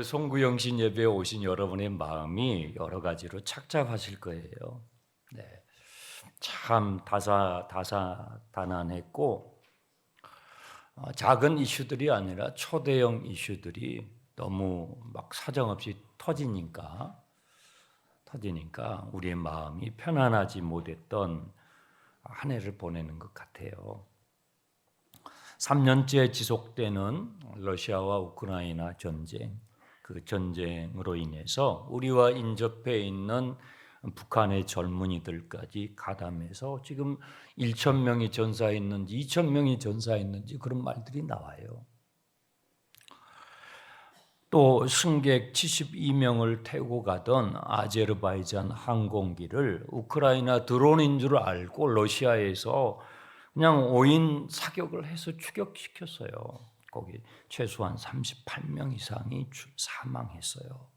송구영신 예배에 오신 여러분의 마음이 여러 가지로 착잡하실 거예요. 네, 참 다사다난했고 작은 이슈들이 아니라 초대형 이슈들이 너무 막 사정없이 터지니까 우리의 마음이 편안하지 못했던 한 해를 보내는 것 같아요. 3년째 지속되는 러시아와 우크라이나 전쟁, 그 전쟁으로 인해서 우리와 인접해 있는 북한의 젊은이들까지 가담해서 지금 1,000명이 전사했는지 2,000명이 전사했는지 그런 말들이 나와요. 또 승객 72명을 태우고 가던 아제르바이잔 항공기를 우크라이나 드론인 줄 알고 러시아에서 그냥 오인 사격을 해서 추격시켰어요. 거기 최소한 38명 이상이 사망했어요.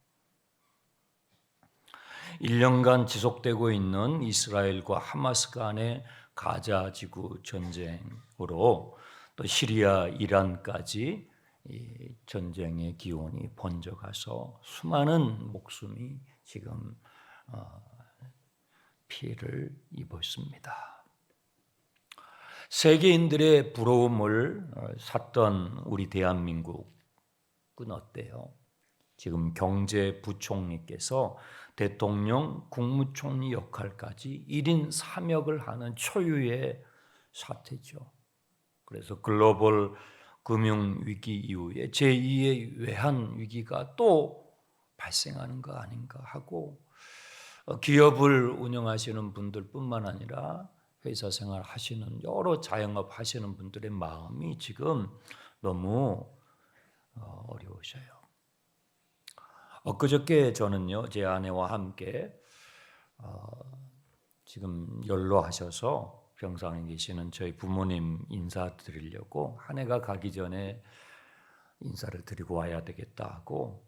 1년간 지속되고 있는 이스라엘과 하마스 간의 가자 지구 전쟁으로 또 시리아, 이란까지 이 전쟁의 기온이 번져가서 수많은 목숨이 지금 피해를 입었습니다. 세계인들의 부러움을 샀던 우리 대한민국은 어때요? 지금 경제부총리께서 대통령, 국무총리 역할까지 1인 3역을 하는 초유의 사태죠. 그래서 글로벌 금융위기 이후에 제2의 외환위기가 또 발생하는 거 아닌가 하고 기업을 운영하시는 분들뿐만 아니라 회사 생활 하시는 여러 자영업 하시는 분들의 마음이 지금 너무 어려우셔요. 엊그저께 저는요 제 아내와 함께 지금 연로하셔서 병상에 계시는 저희 부모님 인사드리려고 한 해가 가기 전에 인사를 드리고 와야 되겠다 하고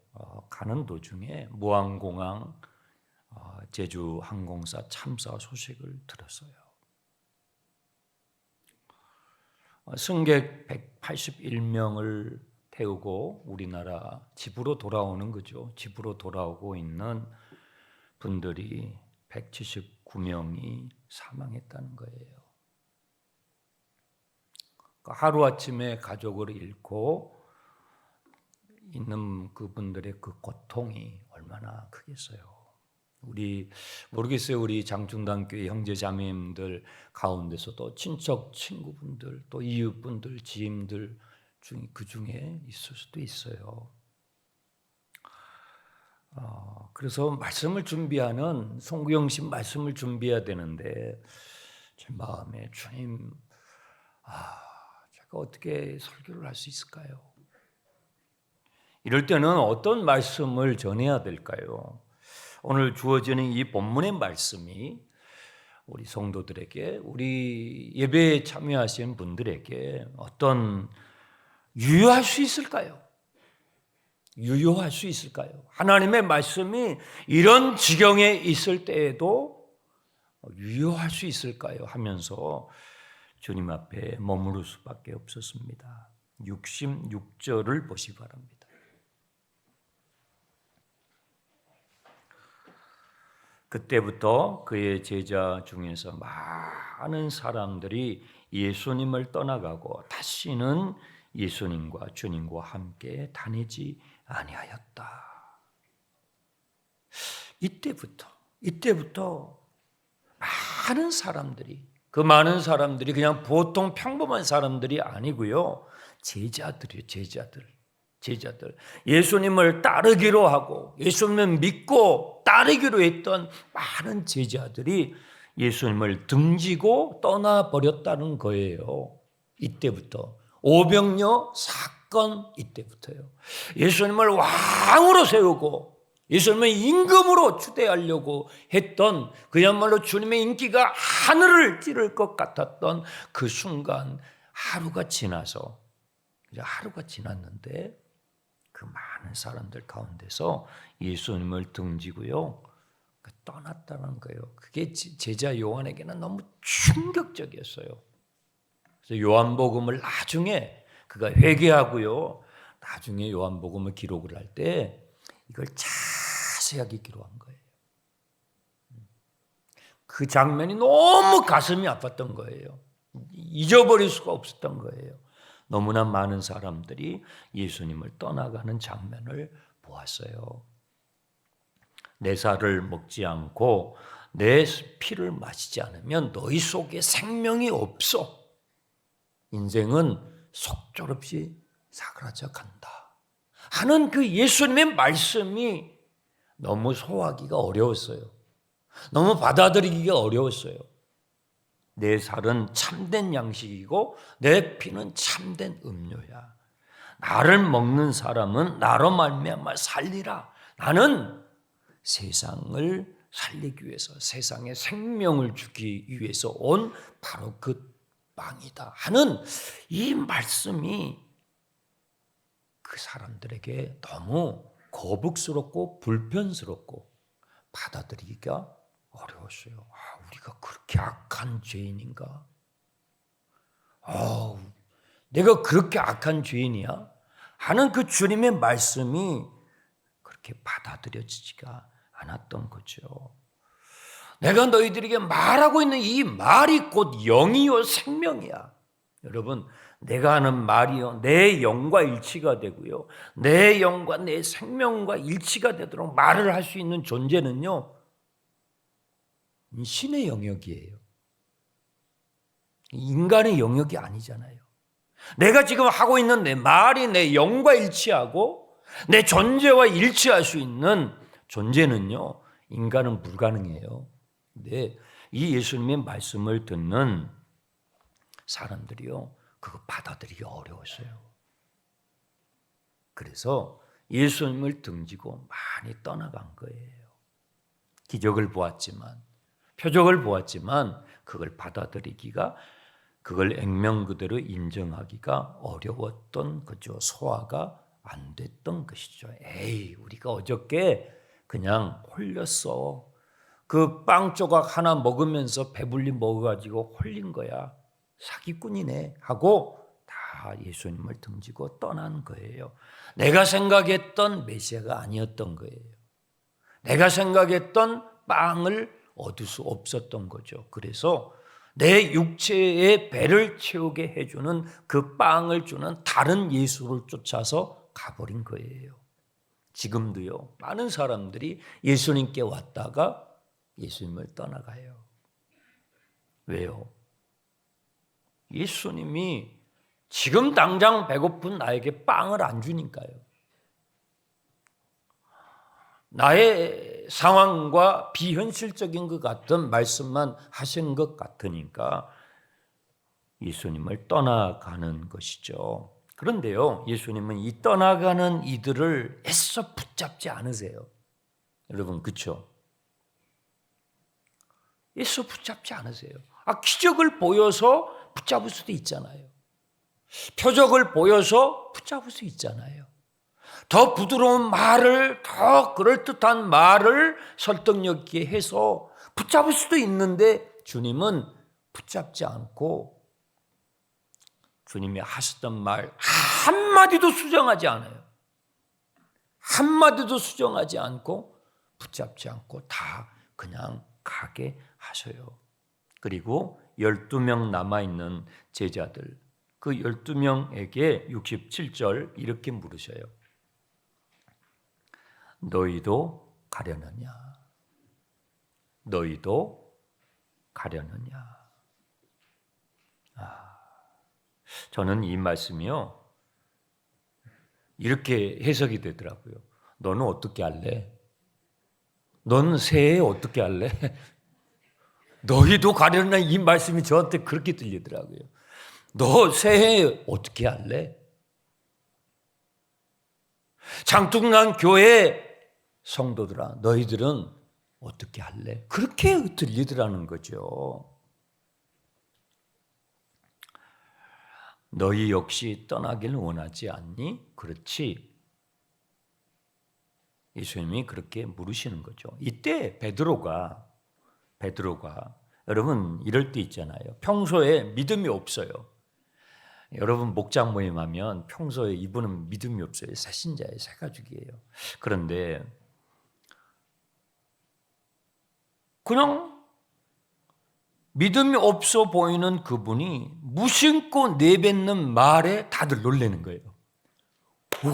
가는 도중에 무안공항 제주 항공사 참사 소식을 들었어요. 승객 181명을 태우고 우리나라 집으로 돌아오는 거죠. 집으로 돌아오고 있는 분들이 179명이 사망했다는 거예요. 하루아침에 가족을 잃고 있는 그분들의 그 고통이 얼마나 크겠어요. 모르겠어요. 우리 장충당교회 형제자매님들 가운데서도 친척, 친구분들, 또 이웃분들, 지인들 그 중에 있을 수도 있어요. 그래서 말씀을 준비하는 송구영신 말씀을 준비해야 되는데 제 마음에 주님, 제가 어떻게 설교를 할 수 있을까요? 이럴 때는 어떤 말씀을 전해야 될까요? 오늘 주어지는 이 본문의 말씀이 우리 성도들에게, 우리 예배에 참여하신 분들에게 어떤 유효할 수 있을까요? 유효할 수 있을까요? 하나님의 말씀이 이런 지경에 있을 때에도 유효할 수 있을까요? 하면서 주님 앞에 머무를 수밖에 없었습니다. 66절을 보시기 바랍니다. 그때부터 그의 제자 중에서 많은 사람들이 예수님을 떠나가고 다시는 예수님과 주님과 함께 다니지 아니하였다. 이때부터 많은 사람들이, 그 많은 사람들이 그냥 보통 평범한 사람들이 아니고요, 제자들이에요. 제자들. 예수님을 따르기로 하고 예수님을 믿고 따르기로 했던 많은 제자들이 예수님을 등지고 떠나버렸다는 거예요. 이때부터. 오병이어 사건 이때부터요. 예수님을 왕으로 세우고 예수님을 임금으로 추대하려고 했던, 그야말로 주님의 인기가 하늘을 찌를 것 같았던 그 순간, 하루가 지났는데 그 많은 사람들 가운데서 예수님을 등지고요 떠났다는 거예요. 그게 제자 요한에게는 너무 충격적이었어요. 그래서 요한복음을 나중에 그가 회개하고요, 나중에 요한복음을 기록을 할 때 이걸 자세하게 기록한 거예요. 그 장면이 너무 가슴이 아팠던 거예요. 잊어버릴 수가 없었던 거예요. 너무나 많은 사람들이 예수님을 떠나가는 장면을 보았어요. 내 살을 먹지 않고 내 피를 마시지 않으면 너희 속에 생명이 없어. 인생은 속절없이 사그라져 간다 하는 그 예수님의 말씀이 너무 소화하기가 어려웠어요. 너무 받아들이기가 어려웠어요. 내 살은 참된 양식이고 내 피는 참된 음료야. 나를 먹는 사람은 나로 말미암아 살리라. 나는 세상을 살리기 위해서, 세상에 생명을 주기 위해서 온 바로 그 빵이다 하는 이 말씀이 그 사람들에게 너무 거북스럽고 불편스럽고 받아들이기가 어려웠어요. 우리가 그렇게 악한 죄인인가? 내가 그렇게 악한 죄인이야? 하는 그 주님의 말씀이 그렇게 받아들여지지가 않았던 거죠. 내가 너희들에게 말하고 있는 이 말이 곧 영이요 생명이야. 여러분, 내가 하는 말이요 내 영과 일치가 되고요, 내 영과 내 생명과 일치가 되도록 말을 할 수 있는 존재는요, 신의 영역이에요. 인간의 영역이 아니잖아요. 내가 지금 하고 있는 내 말이 내 영과 일치하고 내 존재와 일치할 수 있는 존재는요, 인간은 불가능해요. 근데 이 예수님의 말씀을 듣는 사람들이요, 그거 받아들이기 어려웠어요. 그래서 예수님을 등지고 많이 떠나간 거예요. 기적을 보았지만, 표적을 보았지만 그걸 받아들이기가, 그걸 액면 그대로 인정하기가 어려웠던 거죠. 소화가 안 됐던 것이죠. 우리가 어저께 그냥 홀렸어. 그 빵 조각 하나 먹으면서 배불리 먹어가지고 홀린 거야. 사기꾼이네 하고 다 예수님을 등지고 떠난 거예요. 내가 생각했던 메시아가 아니었던 거예요. 내가 생각했던 빵을 얻을 수 없었던 거죠. 그래서 내 육체의 배를 채우게 해주는 그 빵을 주는 다른 예수를 쫓아서 가버린 거예요. 지금도요, 많은 사람들이 예수님께 왔다가 예수님을 떠나가요. 왜요? 예수님이 지금 당장 배고픈 나에게 빵을 안 주니까요. 나의 상황과 비현실적인 것 같은 말씀만 하시는 것 같으니까 예수님을 떠나가는 것이죠. 그런데요, 예수님은 이 떠나가는 이들을 애써 붙잡지 않으세요. 여러분, 그렇죠? 애써 붙잡지 않으세요. 기적을 보여서 붙잡을 수도 있잖아요. 표적을 보여서 붙잡을 수 있잖아요. 더 부드러운 말을, 더 그럴듯한 말을 설득력 있게 해서 붙잡을 수도 있는데 주님은 붙잡지 않고 주님이 하셨던 말 한마디도 수정하지 않아요. 한마디도 수정하지 않고 붙잡지 않고 다 그냥 가게 하셔요. 그리고 12명 남아있는 제자들, 그 12명에게 67절 이렇게 물으셔요. 너희도 가려느냐? 너희도 가려느냐? 저는 이 말씀이요, 이렇게 해석이 되더라고요. 너는 어떻게 할래? 너는 새해 어떻게 할래? 너희도 가려느냐, 이 말씀이 저한테 그렇게 들리더라고요. 너 새해 어떻게 할래? 장충난 교회 성도들아, 너희들은 어떻게 할래? 그렇게 들리더라는 거죠. 너희 역시 떠나길 원하지 않니? 그렇지. 예수님이 그렇게 물으시는 거죠. 이때 베드로가 여러분 이럴 때 있잖아요. 평소에 믿음이 없어요. 여러분 목장 모임하면 평소에 이분은 믿음이 없어요. 새신자예요. 새가죽이에요. 그런데 그냥 믿음이 없어 보이는 그분이 무심코 내뱉는 말에 다들 놀라는 거예요.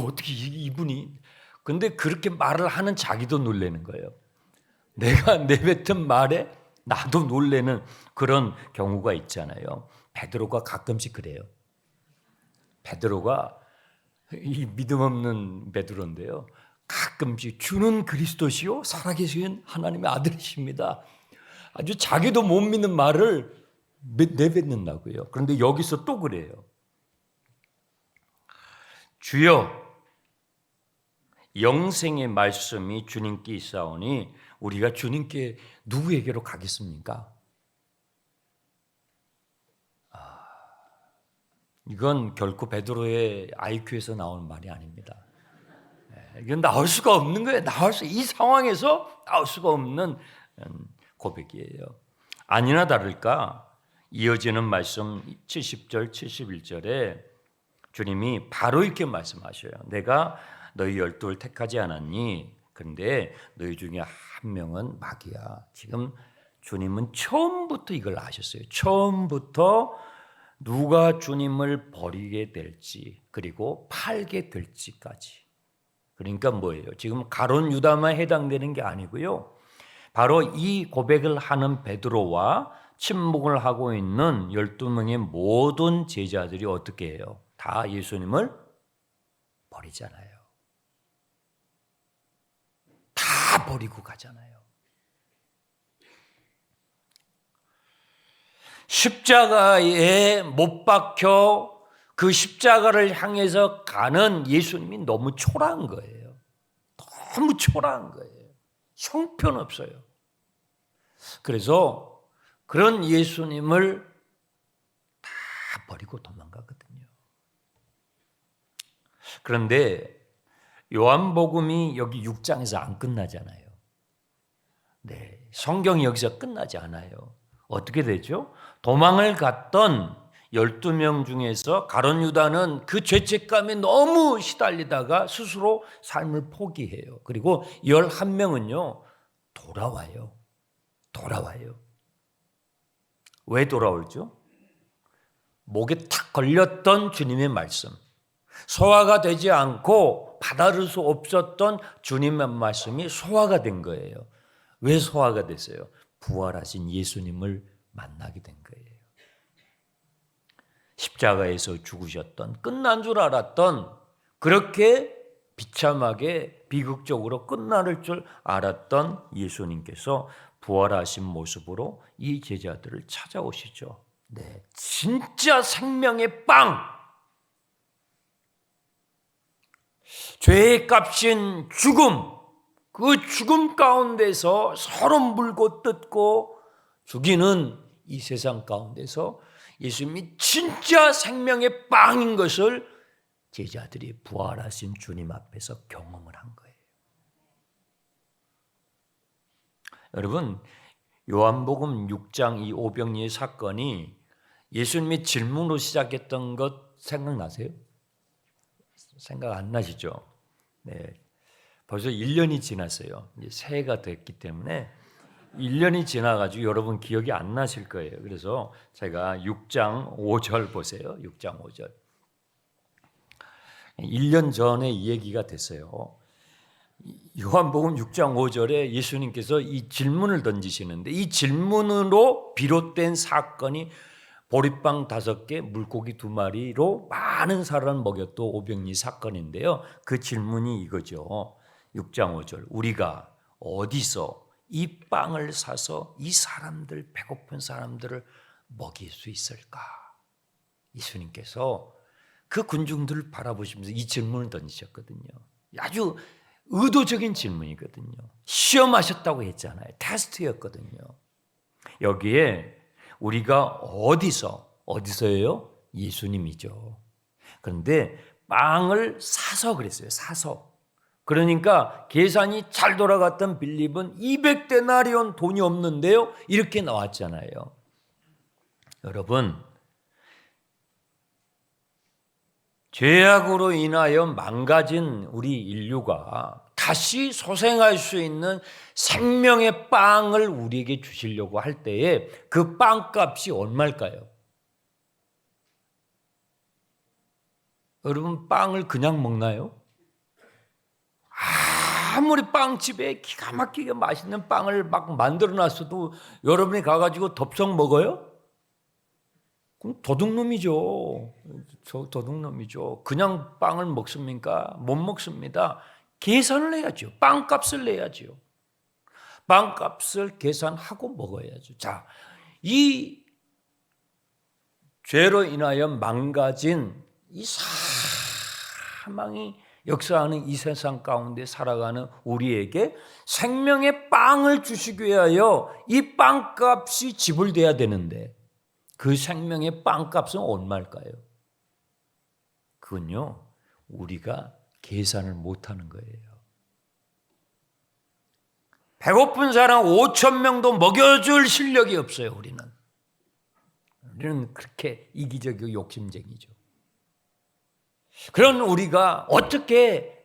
어떻게 이분이, 근데 그렇게 말을 하는 자기도 놀라는 거예요. 내가 내뱉은 말에 나도 놀라는 그런 경우가 있잖아요. 베드로가 가끔씩 그래요. 베드로가 이 믿음 없는 베드로인데요. 가끔씩 주는 그리스도시요 살아계신 하나님의 아들이십니다. 아주 자기도 못 믿는 말을 내뱉는다고요. 그런데 여기서 또 그래요. 주여, 영생의 말씀이 주님께 있사오니 우리가 주님께 누구에게로 가겠습니까? 이건 결코 베드로의 IQ에서 나오는 말이 아닙니다. 이건 나올 수가 없는 거예요. 이 상황에서 나올 수가 없는 고백이에요. 아니나 다를까 이어지는 말씀 70절 71절에 주님이 바로 이렇게 말씀하셔요. 내가 너희 12를 택하지 않았니? 그런데 너희 중에 한 명은 마귀야. 지금 주님은 처음부터 이걸 아셨어요. 처음부터 누가 주님을 버리게 될지 그리고 팔게 될지까지. 그러니까 뭐예요? 지금 가룟 유다만 해당되는 게 아니고요. 바로 이 고백을 하는 베드로와 침묵을 하고 있는 12명의 모든 제자들이 어떻게 해요? 다 예수님을 버리잖아요. 다 버리고 가잖아요. 십자가에 못 박혀 그 십자가를 향해서 가는 예수님이 너무 초라한 거예요. 너무 초라한 거예요. 형편없어요. 그래서 그런 예수님을 다 버리고 도망가거든요. 그런데 요한복음이 여기 6장에서 안 끝나잖아요. 네, 성경이 여기서 끝나지 않아요. 어떻게 되죠? 도망을 갔던 12명 중에서 가룟 유다는 그 죄책감에 너무 시달리다가 스스로 삶을 포기해요. 그리고 11명은요 돌아와요. 왜 돌아올죠? 목에 탁 걸렸던 주님의 말씀, 소화가 되지 않고 받아들일 수 없었던 주님의 말씀이 소화가 된 거예요. 왜 소화가 됐어요? 부활하신 예수님을 만나게 된 거예요. 십자가에서 죽으셨던, 끝난 줄 알았던, 그렇게 비참하게 비극적으로 끝날 줄 알았던 예수님께서 부활하신 모습으로 이 제자들을 찾아오시죠. 네, 진짜 생명의 빵! 죄의 값인 죽음, 그 죽음 가운데서 서로 물고 뜯고 죽이는 이 세상 가운데서 예수님이 진짜 생명의 빵인 것을 제자들이 부활하신 주님 앞에서 경험을 한 거예요. 여러분, 요한복음 6장 이 오병이의 사건이 예수님이 질문으로 시작했던 것 생각나세요? 생각 안 나시죠? 네, 벌써 1년이 지났어요. 이제 새해가 됐기 때문에 1년이 지나가지고 여러분 기억이 안 나실 거예요. 그래서 제가 6장 5절 보세요. 6장 5절. 1년 전에 이 얘기가 됐어요. 요한복음 6장 5절에 예수님께서 이 질문을 던지시는데 이 질문으로 비롯된 사건이 보리빵 5개, 물고기 2마리로 많은 사람을 먹였던 오병이 사건인데요. 그 질문이 이거죠. 6장 5절. 우리가 어디서 이 빵을 사서 이 사람들, 배고픈 사람들을 먹일 수 있을까? 예수님께서 그 군중들을 바라보시면서 이 질문을 던지셨거든요. 아주 의도적인 질문이거든요. 시험하셨다고 했잖아요. 테스트였거든요. 여기에 우리가 어디서예요? 예수님이죠. 그런데 빵을 사서 그랬어요. 사서. 그러니까 계산이 잘 돌아갔던 빌립은 200데나리온 돈이 없는데요. 이렇게 나왔잖아요. 여러분, 죄악으로 인하여 망가진 우리 인류가 다시 소생할 수 있는 생명의 빵을 우리에게 주시려고 할 때에 그 빵값이 얼마일까요? 여러분, 빵을 그냥 먹나요? 아무리 빵집에 기가 막히게 맛있는 빵을 막 만들어 놨어도 여러분이 가가지고 덥석 먹어요? 그럼 도둑놈이죠. 도둑놈이죠. 그냥 빵을 먹습니까? 못 먹습니다. 계산을 해야죠. 빵값을 내야죠. 빵값을 계산하고 먹어야죠. 자, 이 죄로 인하여 망가진 이 사망이 역사하는 이 세상 가운데 살아가는 우리에게 생명의 빵을 주시기 위하여 이 빵값이 지불돼야 되는데 그 생명의 빵값은 얼마일까요? 그건요, 우리가 계산을 못하는 거예요. 배고픈 사람 5천 명도 먹여줄 실력이 없어요. 우리는 그렇게 이기적이고 욕심쟁이죠. 그런 우리가 어떻게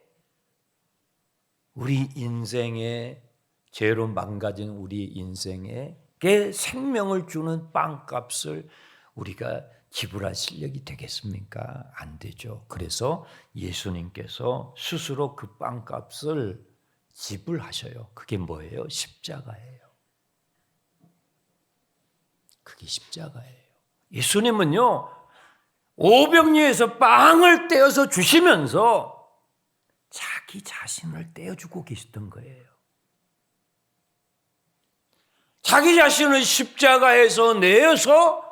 우리 인생의 죄로 망가진 우리 인생에게 생명을 주는 빵값을 우리가 지불할 실력이 되겠습니까? 안 되죠. 그래서 예수님께서 스스로 그 빵값을 지불하셔요. 그게 뭐예요? 십자가예요. 그게 십자가예요. 예수님은요, 오병이어에서 빵을 떼어서 주시면서 자기 자신을 떼어주고 계셨던 거예요. 자기 자신을 십자가에서 내어서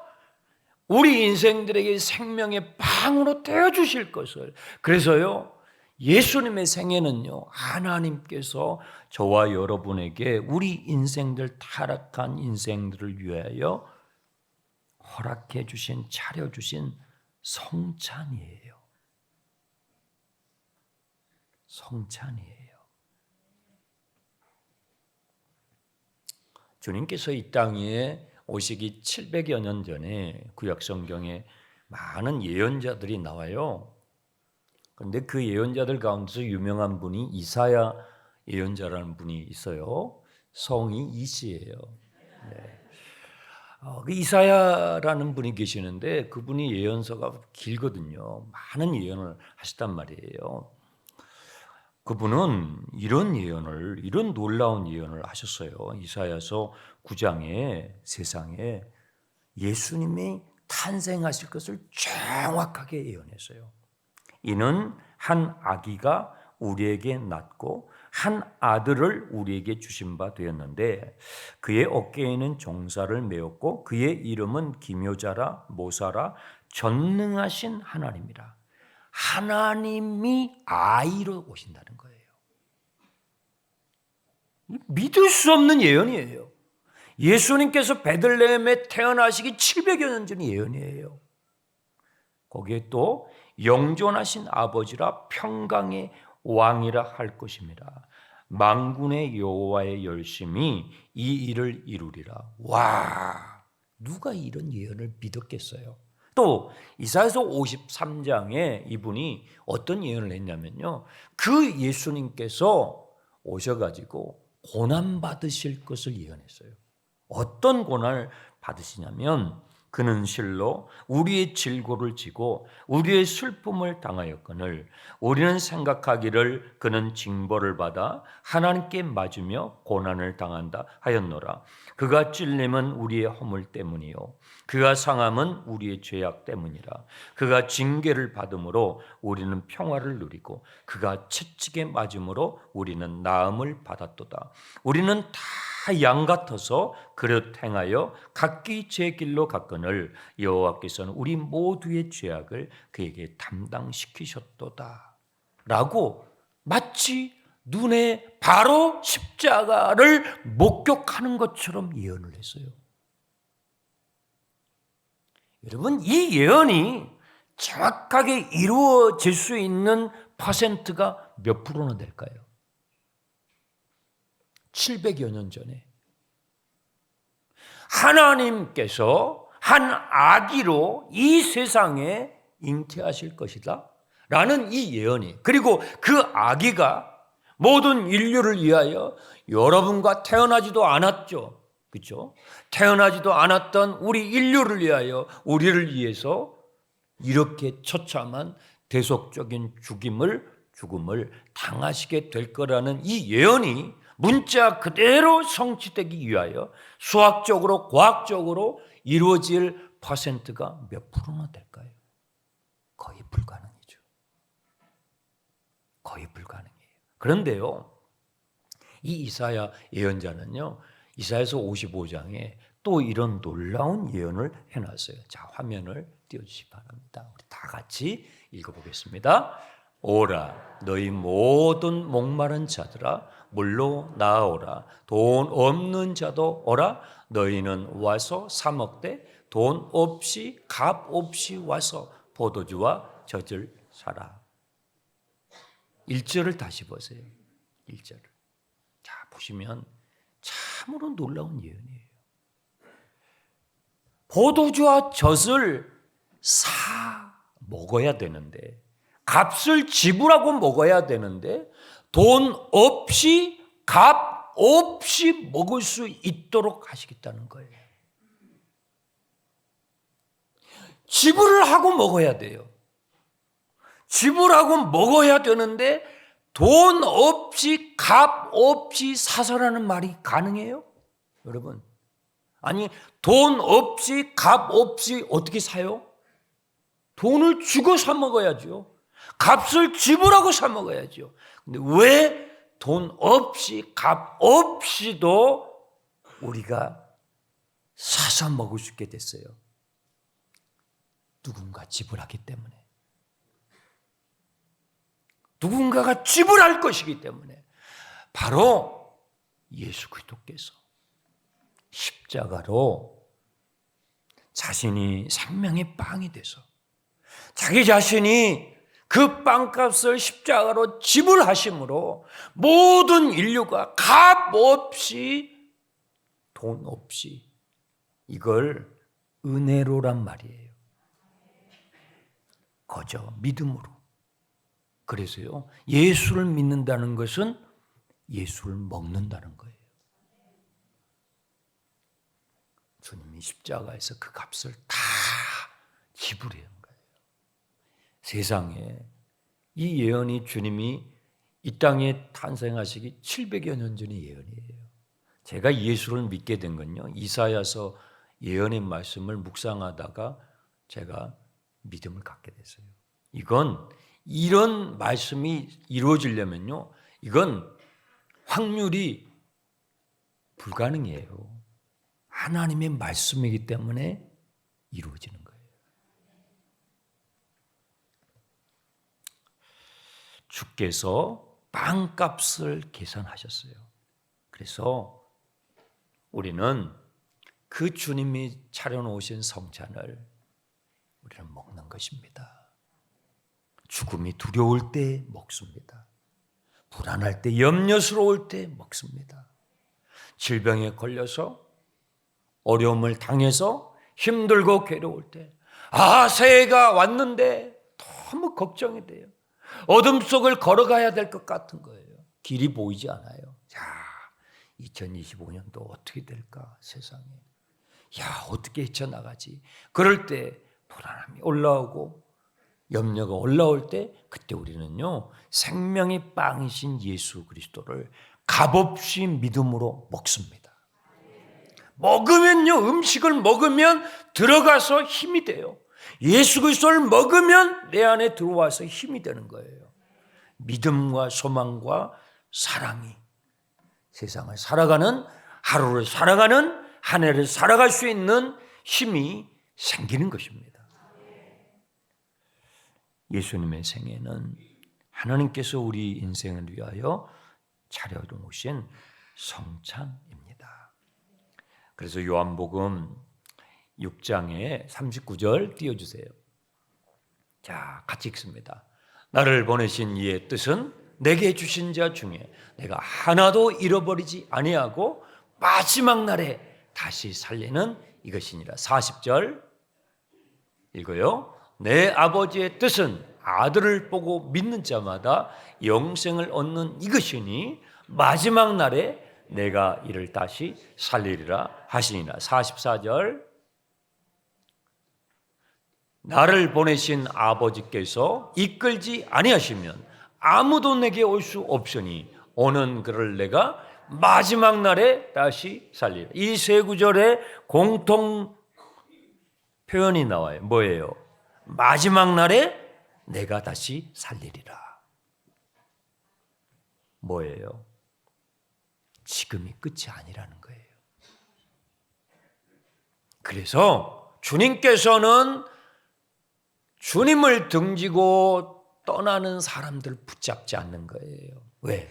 우리 인생들에게 생명의 빵으로 떼어주실 것을. 그래서요, 예수님의 생애는요, 하나님께서 저와 여러분에게 우리 인생들, 타락한 인생들을 위하여 허락해 주신, 차려주신 성찬이에요. 성찬이에요. 주님께서 이 땅에 오시기 700여 년 전에 구약 성경에 많은 예언자들이 나와요. 그런데 그 예언자들 가운데서 유명한 분이 이사야 예언자라는 분이 있어요. 성이 이시예요. 네. 그 이사야라는 분이 계시는데 그분이 예언서가 길거든요. 많은 예언을 하셨단 말이에요. 그분은 이런 놀라운 예언을 하셨어요. 이사야서 9장에 세상에 예수님이 탄생하실 것을 정확하게 예언했어요. 이는 한 아기가 우리에게 낳고 한 아들을 우리에게 주신 바 되었는데 그의 어깨에는 종사를 메었고 그의 이름은 기묘자라 모사라 전능하신 하나님이라. 하나님이 아이로 오신다는 거예요. 믿을 수 없는 예언이에요. 예수님께서 베들레헴에 태어나시기 700여 년 전 예언이에요. 거기에 또 영존하신 아버지라 평강의 왕이라 할 것입니다. 만군의 여호와의 열심이 이 일을 이루리라. 와, 누가 이런 예언을 믿었겠어요? 또 이사야서 53장에 이분이 어떤 예언을 했냐면요, 그 예수님께서 오셔가지고 고난 받으실 것을 예언했어요. 어떤 고난을 받으시냐면 그는 실로 우리의 질고를 지고 우리의 슬픔을 당하였거늘 우리는 생각하기를 그는 징벌을 받아 하나님께 맞으며 고난을 당한다 하였노라. 그가 찔림은 우리의 허물 때문이요 그가 상함은 우리의 죄악 때문이라. 그가 징계를 받음으로 우리는 평화를 누리고 그가 채찍에 맞음으로 우리는 나음을 받았도다. 우리는 다 양 같아서 그릇 행하여 각기 제 길로 갔거늘 여호와께서는 우리 모두의 죄악을 그에게 담당시키셨도다. 라고 마치 눈에 바로 십자가를 목격하는 것처럼 예언을 했어요. 여러분, 이 예언이 정확하게 이루어질 수 있는 퍼센트가 몇 프로나 될까요? 700여 년 전에 하나님께서 한 아기로 이 세상에 잉태하실 것이다. 라는 이 예언이, 그리고 그 아기가 모든 인류를 위하여 여러분과 태어나지도 않았죠. 그렇죠? 태어나지도 않았던 우리 인류를 위하여, 우리를 위해서 이렇게 처참한 대속적인 죽음을 당하시게 될 거라는 이 예언이 문자 그대로 성취되기 위하여 수학적으로, 과학적으로 이루어질 퍼센트가 몇 프로나 될까요? 거의 불가능이죠. 거의 불가능해요. 그런데요, 이 이사야 예언자는요, 이사야서 55장에 또 이런 놀라운 예언을 해놨어요. 자, 화면을 띄워주시기 바랍니다. 우리 다 같이 읽어보겠습니다. 오라, 너희 모든 목마른 자들아, 물로 나아오라. 돈 없는 자도 오라. 너희는 와서 사 먹되 돈 없이, 값 없이 와서 포도주와 젖을 사라. 1절을 다시 보세요. 1절을. 자, 보시면 참으로 놀라운 예언이에요. 포도주와 젖을 사 먹어야 되는데, 값을 지불하고 먹어야 되는데, 돈 없이, 값 없이 먹을 수 있도록 하시겠다는 거예요. 지불을 하고 먹어야 돼요. 지불하고 먹어야 되는데 돈 없이, 값 없이 사서라는 말이 가능해요? 여러분, 아니, 돈 없이, 값 없이 어떻게 사요? 돈을 주고 사 먹어야죠. 값을 지불하고 사 먹어야죠. 근데 왜 돈 없이, 값 없이도 우리가 사서 먹을 수 있게 됐어요? 누군가 지불하기 때문에. 누군가가 지불할 것이기 때문에. 바로 예수 그리스도께서 십자가로 자신이 생명의 빵이 돼서 자기 자신이 그 빵값을 십자가로 지불하심으로 모든 인류가 값 없이, 돈 없이, 이걸 은혜로란 말이에요. 거저 믿음으로. 그래서요, 예수를 믿는다는 것은 예수를 먹는다는 거예요. 주님이 십자가에서 그 값을 다 지불한 거예요. 세상에 이 예언이 주님이 이 땅에 탄생하시기 700여 년 전의 예언이에요. 제가 예수를 믿게 된 건요, 이사야서 예언의 말씀을 묵상하다가 제가 믿음을 갖게 됐어요. 이건 이런 말씀이 이루어지려면요, 이건 확률이 불가능해요. 하나님의 말씀이기 때문에 이루어지는 거예요. 주께서 빵값을 계산하셨어요. 그래서 우리는 그 주님이 차려놓으신 성찬을 우리는 먹는 것입니다. 죽음이 두려울 때 먹습니다. 불안할 때, 염려스러울 때 먹습니다. 질병에 걸려서, 어려움을 당해서 힘들고 괴로울 때, 새해가 왔는데 너무 걱정이 돼요. 어둠 속을 걸어가야 될 것 같은 거예요. 길이 보이지 않아요. 2025년도 어떻게 될까, 세상에. 어떻게 헤쳐나가지. 그럴 때 불안함이 올라오고 염려가 올라올 때, 그때 우리는요, 생명의 빵이신 예수 그리스도를 값없이 믿음으로 먹습니다. 먹으면요, 음식을 먹으면 들어가서 힘이 돼요. 예수 그리스도를 먹으면 내 안에 들어와서 힘이 되는 거예요. 믿음과 소망과 사랑이 세상을 살아가는, 하루를 살아가는, 한 해를 살아갈 수 있는 힘이 생기는 것입니다. 예수님의 생애는 하나님께서 우리 인생을 위하여 차려놓으신 성찬입니다. 그래서 요한복음 6장에 39절 띄워주세요. 자, 같이 읽습니다. 나를 보내신 이의 뜻은 내게 주신 자 중에 내가 하나도 잃어버리지 아니하고 마지막 날에 다시 살리는 이것이니라. 40절 읽어요. 내 아버지의 뜻은 아들을 보고 믿는 자마다 영생을 얻는 이것이니 마지막 날에 내가 이를 다시 살리리라 하시니라. 44절 나를 보내신 아버지께서 이끌지 아니하시면 아무도 내게 올 수 없으니 오는 그를 내가 마지막 날에 다시 살리라. 이 세 구절에 공통 표현이 나와요. 뭐예요? 마지막 날에 내가 다시 살리리라. 뭐예요? 지금이 끝이 아니라는 거예요. 그래서 주님께서는 주님을 등지고 떠나는 사람들 붙잡지 않는 거예요. 왜?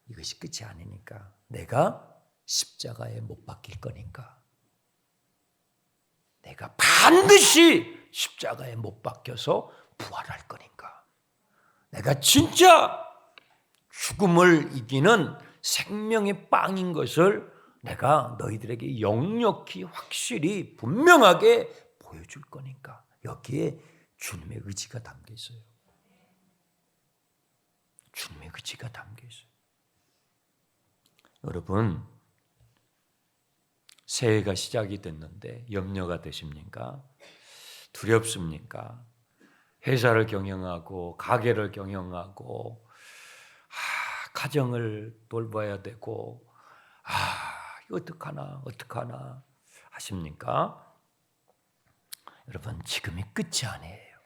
이것이 끝이 아니니까. 내가 십자가에 못 박힐 거니까. 내가 반드시 십자가에 못 박혀서 부활할 거니까. 내가 진짜 죽음을 이기는 생명의 빵인 것을 내가 너희들에게 역력히 확실히 분명하게 보여줄 거니까. 여기에 주님의 의지가 담겨 있어요. 주님의 의지가 담겨 있어요. 여러분, 새해가 시작이 됐는데 염려가 되십니까? 두렵습니까? 회사를 경영하고 가게를 경영하고 가정을 돌봐야 되고 이거 어떡하나 하십니까? 여러분, 지금이 끝이 아니에요.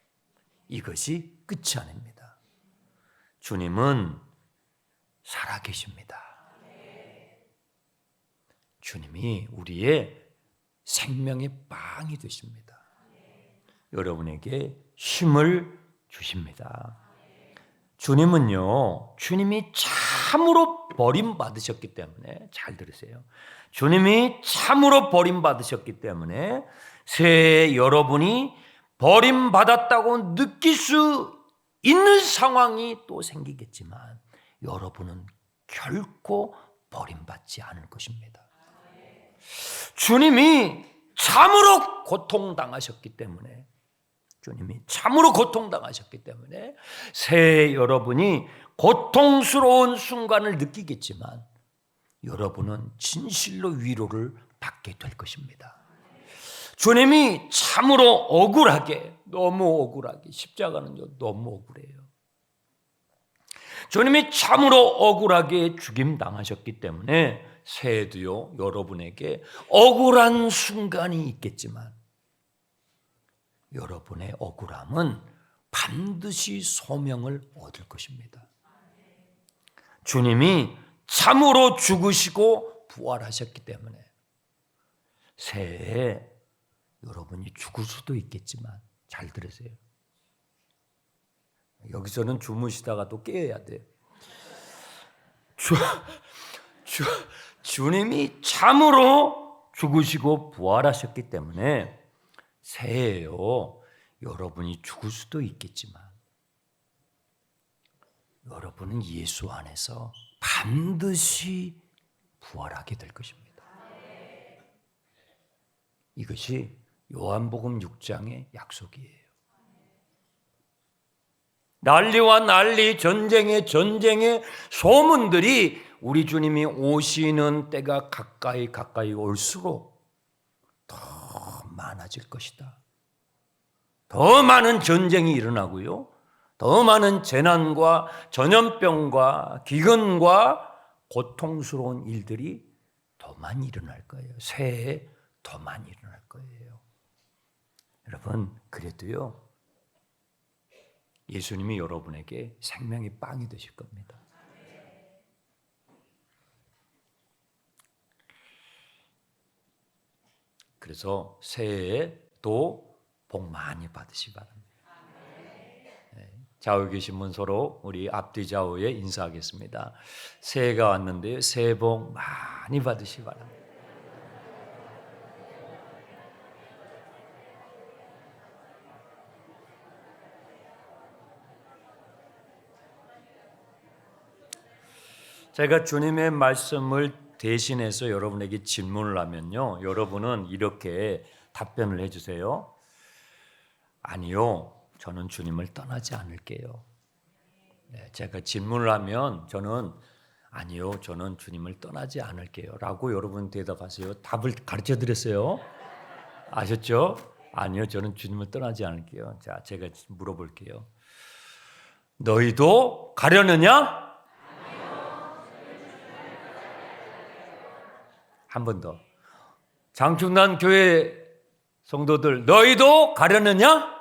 이것이 끝이 아닙니다. 주님은 살아계십니다. 주님이 우리의 생명의 빵이 되십니다. 여러분에게 힘을 주십니다. 주님은요, 주님이 참으로 버림받으셨기 때문에, 잘 들으세요. 주님이 참으로 버림받으셨기 때문에 새해 여러분이 버림받았다고 느낄 수 있는 상황이 또 생기겠지만 여러분은 결코 버림받지 않을 것입니다. 주님이 참으로 고통당하셨기 때문에 새해 여러분이 고통스러운 순간을 느끼겠지만 여러분은 진실로 위로를 받게 될 것입니다. 주님이 참으로 억울하게, 너무 억울하게, 십자가는 너무 억울해요. 주님이 참으로 억울하게 죽임당하셨기 때문에 새해도요, 여러분에게 억울한 순간이 있겠지만 여러분의 억울함은 반드시 소명을 얻을 것입니다. 주님이 참으로 죽으시고 부활하셨기 때문에 새해에 여러분이 죽을 수도 있겠지만, 잘 들으세요. 여기서는 주무시다가도 깨어야 돼요. 주님이 참으로 죽으시고 부활하셨기 때문에 새해에요, 여러분이 죽을 수도 있겠지만 여러분은 예수 안에서 반드시 부활하게 될 것입니다. 이것이 요한복음 6장의 약속이에요. 난리와 난리, 전쟁의 소문들이 우리 주님이 오시는 때가 가까이 올수록 더 많아질 것이다. 더 많은 전쟁이 일어나고요, 더 많은 재난과 전염병과 기근과 고통스러운 일들이 더 많이 일어날 거예요. 새해에 더 많이 일어날 거예요. 여러분, 그래도요, 예수님이 여러분에게 생명의 빵이 되실 겁니다. 그래서 새해에 또 복 많이 받으시기 바랍니다. 좌우에 계신 분 서로 우리 앞뒤 좌우에 인사하겠습니다. 새해가 왔는데요, 새해 복 많이 받으시기 바랍니다. 제가 주님의 말씀을 대신해서 여러분에게 질문을 하면요, 여러분은 이렇게 답변을 해주세요. 아니요, 저는 주님을 떠나지 않을게요. 네, 제가 질문을 하면 저는 아니요, 저는 주님을 떠나지 않을게요 라고 여러분 대답하세요. 답을 가르쳐 드렸어요. 아셨죠? 아니요, 저는 주님을 떠나지 않을게요. 자, 제가 물어볼게요. 너희도 가려느냐? 한 번 더. 장충단 교회 성도들, 너희도 가려느냐?